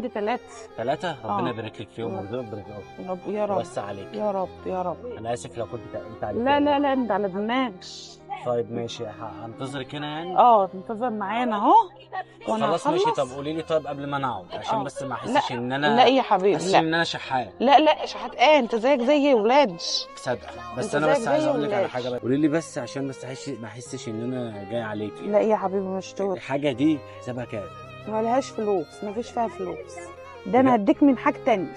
عندي 3. 3 ربنا يبارك لك فيهم ويرزقك رب يا رب ويوسع عليك. يا رب يا رب. انا اسف لو كنت تقلت عليك. لا لا لا انت على دماغي. طيب ماشي هنتظرك هنا يعني. تنتظر معانا اهو وانا خلاص ماشي. طب هخلص. قولي لي طيب قبل ما انا اقعد عشان بس ما احسش ان انا لا يا حبيبي احسش لا ان انا شحات. لا شحات انت زيك زي ولاد. صدق بس أنت انا زيك بس عايز زي اقول لك على ولاد. حاجه. قولي لي بس عشان بس ما احسش ان انا جاي عليكي. لا يا حبيبي مش تقول. الحاجه دي حسابها كام؟ ملهاش فلوس، مفيش فيها فلوس. ده انا هديك من حاجه تانية.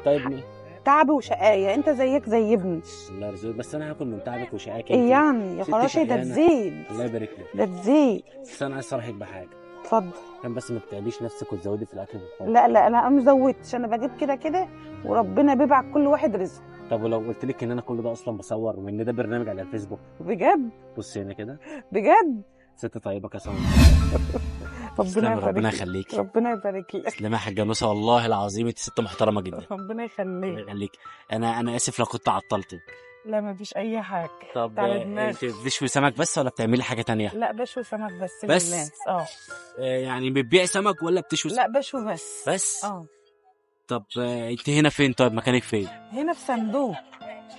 طيب مين؟ تعب وشقايه، انت زيك زي ابني. الله يرزقك. بس انا هاكل من تعبك وشقاك. ايه يعني يا ست خلاص ده شقيانة. تزيد. الله يبارك لك. ده تزيد. بس انا عايز اصرحك بحاجه. اتفضل. عشان بس ما تتعبيش نفسك وتزودي في الاكل. لا انا ما زودتش، انا بجيب كده وربنا بيبعت كل واحد رزق. طب ولو قلت لك ان انا كل ده اصلا بصور وان ده برنامج على الفيسبوك؟ بجد بصي هنا كده. بجد. ست طيبه كسام. ربنا يخليك. ربنا يبارك لك. تسلمي يا حاجه نوسه والله العظيم انت ست محترمه جدا. ربنا الله يخليك. يخليك. انا اسف لو كنت عطلتك. لا مفيش اي حاجه. طب على انت دماغي. بتشوي سمك بس ولا بتعملي حاجه تانية؟ لا بشوي سمك بس بس؟ للناس. يعني بتبيعي سمك ولا بتشوي سمك؟ لا بشوي بس. بس؟ طب انت هنا فين؟ طيب مكانك فين؟ هنا في صندوق.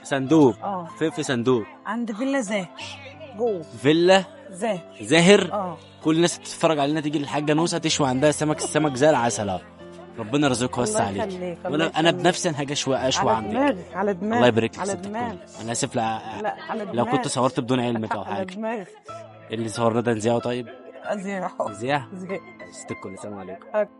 صندوق؟ فين في صندوق؟ عند فيلا زاهر جوه. فيلا زاهر. كل الناس بتتفرج علينا تيجي للحاجه نوسه تشوي عندها سمك. السمك زي العسل اهو. ربنا يرزقك ويوسع عليك. انا بنفسي انا هاجي اشوي عندك. على دماغي الله يبارك لك. على دماغي. انا اسف على لو كنت صورت بدون علمك او على حاجه. دماغي. اللي صورنا ده نذيعه طيب؟ أزياء. نذيع. ست الكل. السلام عليكم.